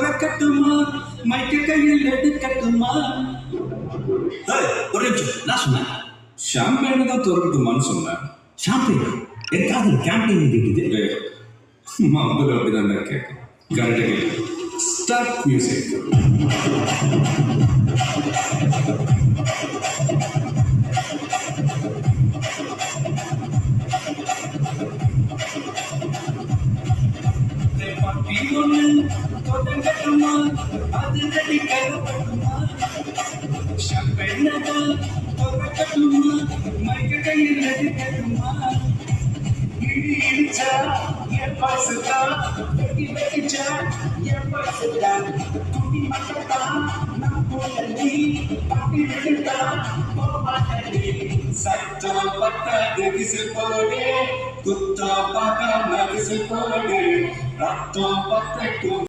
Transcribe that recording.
துறக்கட்டுமா மைக்க கையில் எடுக்கட்டுமா? ஒரு நிமிஷம், நான் சொன்னேன் ஷாம்பேன் தான் துறக்கட்டுமான்னு சொன்னேன். ஷாம்பேன் எதுக்காக கேம்பெயின் கேட்குது? மாப்பிள்ள அப்படிதான் கேட்கும். கரெக்டாக கேட்கு. Start music. தொடங்கட்டுமா அது ரெடி கருப்பட்டுமா? ஷாம்பேன் துறக்கட்டுமா மைக்க கையில் எடுக்கட்டுமா? இடி இடிச்சா என் பசுதா, வெட்டி வெட்டிச்சா என் பசுதா, துணி மக்கள்தா நம் போலி, பாட்டி வெடித்தா போமாட்டே. சத்தம் பத்தாது விசில் போடு, குத்தம் பார்த்தா விசில் போடு, ரத்தம் பத்தட்டும்.